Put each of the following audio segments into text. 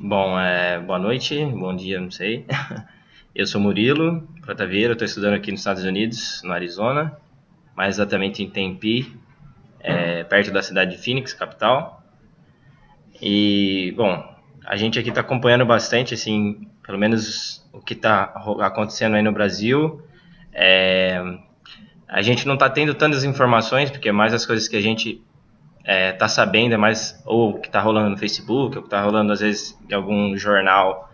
Bom, boa noite, bom dia, não sei. Eu sou Murilo Prataveira, estou estudando aqui nos Estados Unidos, no Arizona, mais exatamente em Tempe, perto da cidade de Phoenix, capital. E, bom, a gente aqui está acompanhando bastante, assim, pelo menos o que está acontecendo aí no Brasil. É, a gente não está tendo tantas informações, porque mais as coisas que a gente tá sabendo é mais ou o que está rolando no Facebook, ou o que está rolando às vezes em algum jornal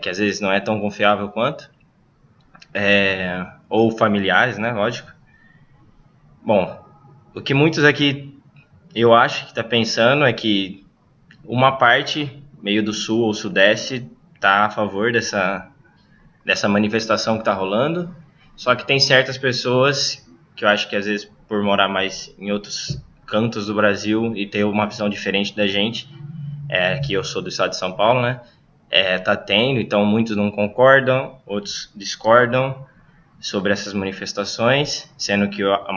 que às vezes não é tão confiável quanto, ou familiares, né, lógico. Bom, o que muitos aqui eu acho que está pensando é que uma parte, meio do sul ou sudeste, está a favor dessa manifestação que está rolando, só que tem certas pessoas que eu acho que às vezes por morar mais em outros cantos do Brasil e ter uma visão diferente da gente, que eu sou do estado de São Paulo, né? Tá tendo, então muitos não concordam, outros discordam sobre essas manifestações, sendo que a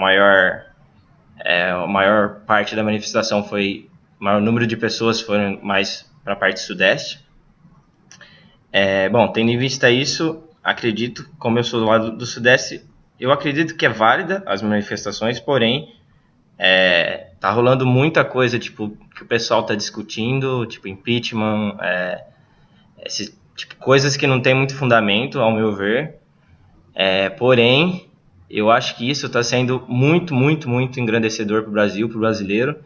maior parte da manifestação foi, o maior número de pessoas foram mais para a parte sudeste. Bom, tendo em vista isso, acredito, como eu sou do lado do sudeste, eu acredito que é válida as manifestações, porém tá rolando muita coisa, tipo, que o pessoal tá discutindo, tipo impeachment, tipo, coisas que não tem muito fundamento, ao meu ver. Porém, eu acho que isso está sendo muito, muito, muito engrandecedor para o Brasil, para o brasileiro,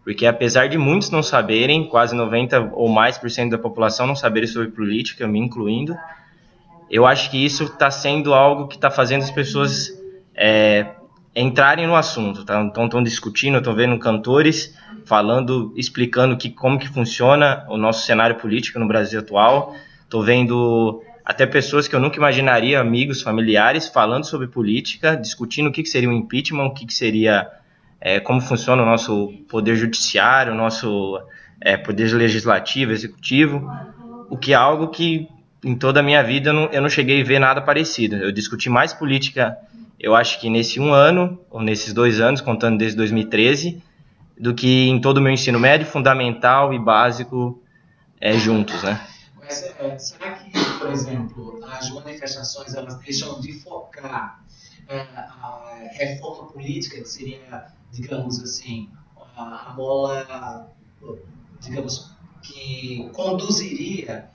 porque apesar de muitos não saberem, quase 90 ou mais por cento da população não saberem sobre política, me incluindo, eu acho que isso está sendo algo que está fazendo as pessoas entrarem no assunto. Tá? Então estão discutindo, estão vendo cantores falando, explicando como que funciona o nosso cenário político no Brasil atual. Estou vendo até pessoas que eu nunca imaginaria, amigos, familiares, falando sobre política, discutindo o que seria um impeachment, o que seria, como funciona o nosso poder judiciário, o nosso poder legislativo, executivo, o que é algo que em toda a minha vida eu não cheguei a ver nada parecido. Eu discuti mais política, eu acho que nesse um ano, ou nesses 2 anos, contando desde 2013, do que em todo o meu ensino médio, fundamental e básico juntos, né? Mas será que, por exemplo, as manifestações elas deixam de focar a reforma política, que seria, digamos assim, a bola, digamos, que conduziria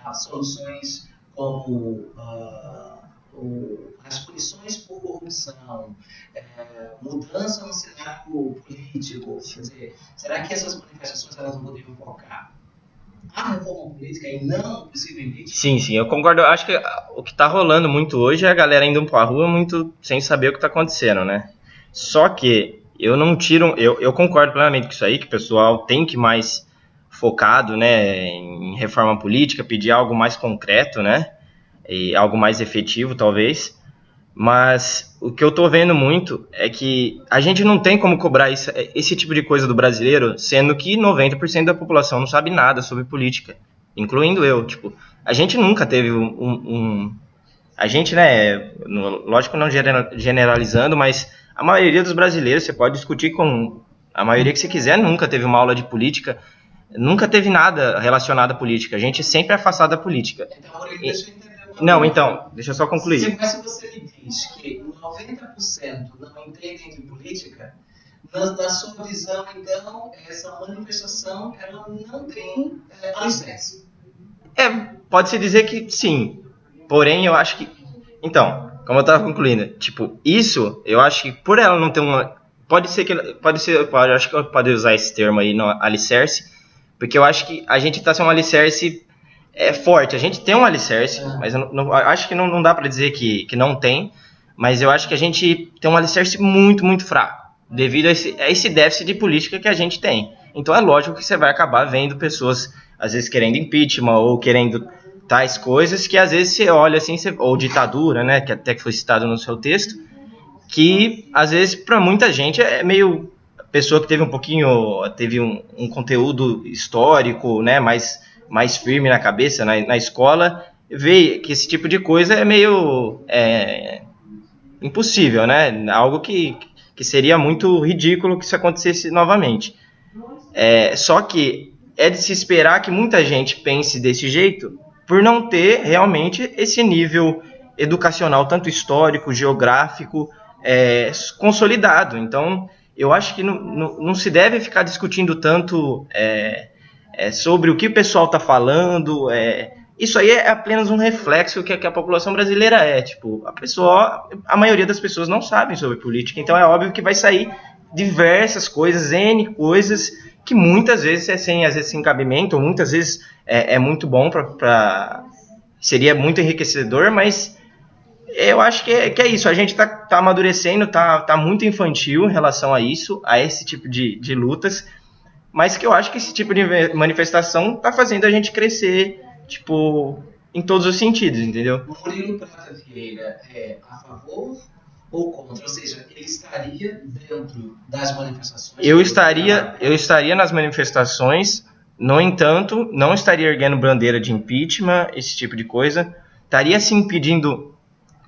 a soluções como as punições por corrupção, mudança no cenário político? Quer dizer, será que essas manifestações elas não poderiam focar a reforma política e não possivelmente? Sim, eu concordo. Eu acho que o que tá rolando muito hoje é a galera indo pra rua muito sem saber o que tá acontecendo, né? Só que eu não tiro. Eu concordo plenamente com isso aí, que o pessoal tem que mais focado, né, em reforma política, pedir algo mais concreto, né? E algo mais efetivo, talvez. Mas o que eu tô vendo muito é que a gente não tem como cobrar esse tipo de coisa do brasileiro, sendo que 90% da população não sabe nada sobre política, incluindo eu. Tipo, a gente nunca teve a gente, né, lógico não generalizando, mas a maioria dos brasileiros, você pode discutir com a maioria que você quiser, nunca teve uma aula de política, nunca teve nada relacionado à política. A gente é sempre afastado da política. Então, deixa eu entender uma Não, coisa. então, deixa eu só concluir. Mas se você me diz que 90% não entendem de política, na sua visão, então, essa manifestação ela não tem alicerce. Pode-se dizer que sim. Porém, eu acho que. Então, como eu tava concluindo, tipo, isso, eu acho que por ela não ter uma. Pode ser que. Acho que eu pode usar esse termo aí no alicerce, porque eu acho que a gente tá sem um alicerce forte. A gente tem um alicerce, mas eu acho que não dá pra dizer que não tem, mas eu acho que a gente tem um alicerce muito, muito fraco, devido a esse déficit de política que a gente tem. Então é lógico que você vai acabar vendo pessoas, às vezes, querendo impeachment ou querendo tais coisas que às vezes você olha assim, ou ditadura, né, que até que foi citado no seu texto, que às vezes para muita gente é meio pessoa que teve teve um conteúdo histórico, né, mais firme na cabeça, na escola, vê que esse tipo de coisa é meio impossível, né, algo que seria muito ridículo que isso acontecesse novamente. Só que é de se esperar que muita gente pense desse jeito por não ter realmente esse nível educacional, tanto histórico, geográfico, consolidado. Então, eu acho que não se deve ficar discutindo tanto sobre o que o pessoal está falando. Isso aí é apenas um reflexo que a população brasileira é. Tipo, a maioria das pessoas não sabem sobre política, então é óbvio que vai sair diversas coisas, N coisas, que muitas vezes às vezes sem cabimento, ou muitas vezes é muito bom seria muito enriquecedor, mas eu acho que é isso. A gente tá amadurecendo, tá muito infantil em relação a isso, a esse tipo de lutas, mas que eu acho que esse tipo de manifestação tá fazendo a gente crescer, tipo, em todos os sentidos, entendeu? O Murilo Prata Vieira é a favor ou contra? Ou seja, ele estaria dentro das manifestações? Eu estaria nas manifestações, no entanto, não estaria erguendo bandeira de impeachment, esse tipo de coisa. Estaria sim pedindo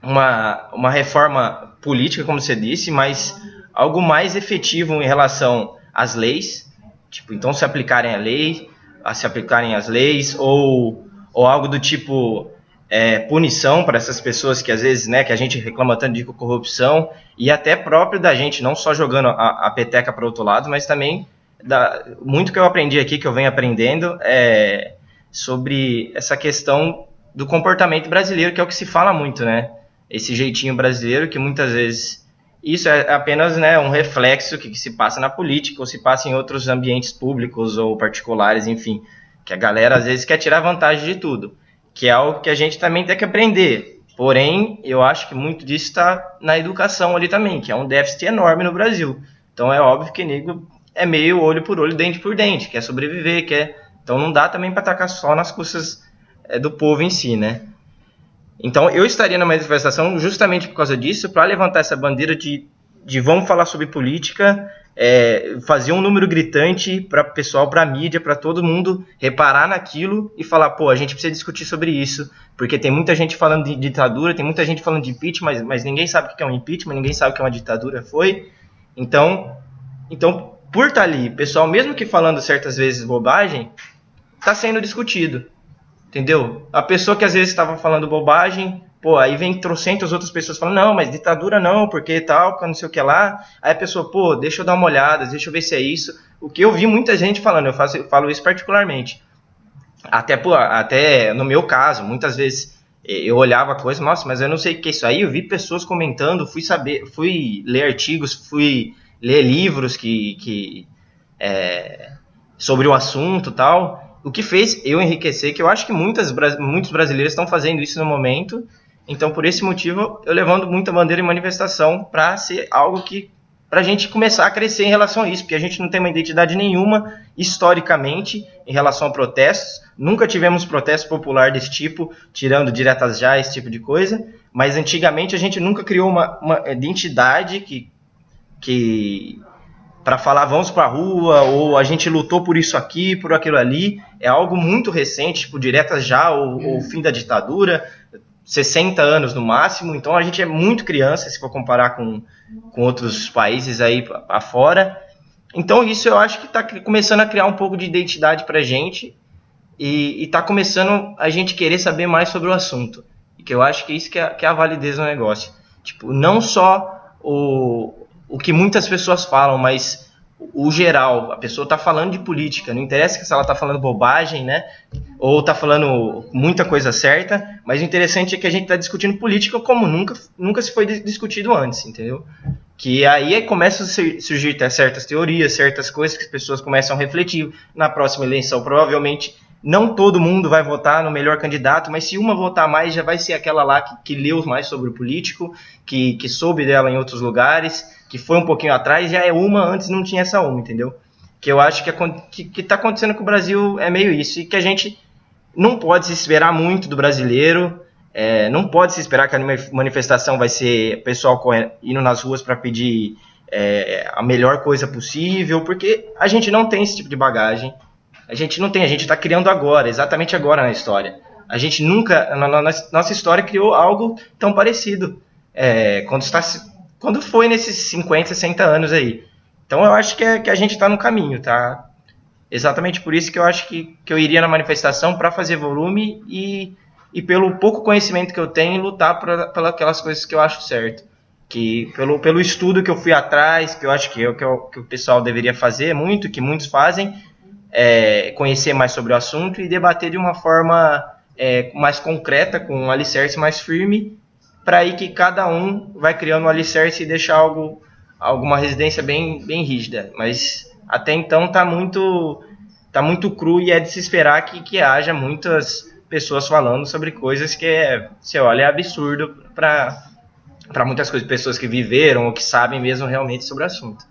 uma reforma política, como você disse, mas algo mais efetivo em relação às leis. Tipo, então se aplicarem as leis, ou algo do tipo punição para essas pessoas que às vezes, né, que a gente reclama tanto de corrupção, e até próprio da gente, não só jogando a peteca para o outro lado, mas também muito que eu aprendi aqui, que eu venho aprendendo, sobre essa questão do comportamento brasileiro, que é o que se fala muito, né? Esse jeitinho brasileiro, que muitas vezes isso é apenas, né, um reflexo que se passa na política, ou se passa em outros ambientes públicos ou particulares, enfim, que a galera às vezes quer tirar vantagem de tudo, que é algo que a gente também tem que aprender. Porém, eu acho que muito disso está na educação ali também, que é um déficit enorme no Brasil. Então é óbvio que nego é meio olho por olho, dente por dente, quer sobreviver, então não dá também para atacar só nas custas do povo em si, né? Então eu estaria na manifestação justamente por causa disso, para levantar essa bandeira de vamos falar sobre política, fazer um número gritante para o pessoal, para a mídia, para todo mundo reparar naquilo e falar, pô, a gente precisa discutir sobre isso, porque tem muita gente falando de ditadura, tem muita gente falando de impeachment, mas ninguém sabe o que é um impeachment, ninguém sabe o que é uma ditadura Então, por estar ali, pessoal, mesmo que falando certas vezes bobagem, está sendo discutido. Entendeu? A pessoa que às vezes estava falando bobagem, pô, aí vem trocentas outras pessoas falando, não, mas ditadura não, porque tal, porque não sei o que lá. Aí a pessoa, pô, deixa eu dar uma olhada, deixa eu ver se é isso. O que eu vi muita gente falando, eu falo isso particularmente. Até no meu caso, muitas vezes eu olhava a coisa, nossa, mas eu não sei o que é isso aí. Eu vi pessoas comentando, fui ler artigos, fui ler livros sobre o assunto e tal. O que fez eu enriquecer, que eu acho que muitos brasileiros estão fazendo isso no momento. Então, por esse motivo, eu levanto muita bandeira em manifestação para ser algo para a gente começar a crescer em relação a isso, porque a gente não tem uma identidade nenhuma, historicamente, em relação a protestos. Nunca tivemos protesto popular desse tipo, tirando diretas já, esse tipo de coisa. Mas, antigamente, a gente nunca criou uma identidade que para falar vamos para a rua, ou a gente lutou por isso aqui, por aquilo ali, é algo muito recente, tipo diretas já, ou o fim da ditadura, 60 anos no máximo, então a gente é muito criança, se for comparar com outros países aí afora. Então isso eu acho que está começando a criar um pouco de identidade para a gente, e está começando a gente querer saber mais sobre o assunto, e que eu acho que isso que é a validez do negócio. Tipo, não só o que muitas pessoas falam, mas o geral. A pessoa está falando de política, não interessa se ela está falando bobagem, né? Ou está falando muita coisa certa, mas o interessante é que a gente está discutindo política como nunca se foi discutido antes, entendeu? Que aí começam a surgir certas teorias, certas coisas que as pessoas começam a refletir. Na próxima eleição, provavelmente, não todo mundo vai votar no melhor candidato, mas se uma votar mais, já vai ser aquela lá que leu mais sobre o político, que soube dela em outros lugares, que foi um pouquinho atrás, já é uma, antes não tinha essa uma, entendeu? Que eu acho que está acontecendo com o Brasil é meio isso, e que a gente não pode se esperar muito do brasileiro, não pode se esperar que a manifestação vai ser pessoal indo nas ruas para pedir a melhor coisa possível, porque a gente não tem esse tipo de bagagem. A gente está criando agora, exatamente agora na história. A gente nunca, na nossa história, criou algo tão parecido. Quando foi nesses 50, 60 anos aí. Então eu acho que a gente está no caminho, tá? Exatamente por isso que eu acho que eu iria na manifestação para fazer volume e pelo pouco conhecimento que eu tenho, lutar por aquelas coisas que eu acho certo. Que pelo estudo que eu fui atrás, que eu acho que o pessoal deveria fazer muito, que muitos fazem, conhecer mais sobre o assunto e debater de uma forma mais concreta, com um alicerce mais firme, para aí que cada um vai criando um alicerce e deixar alguma residência bem, bem rígida. Mas até então tá muito cru e é de se esperar que haja muitas pessoas falando sobre coisas que você olha, é absurdo para muitas coisas, pessoas que viveram ou que sabem mesmo realmente sobre o assunto.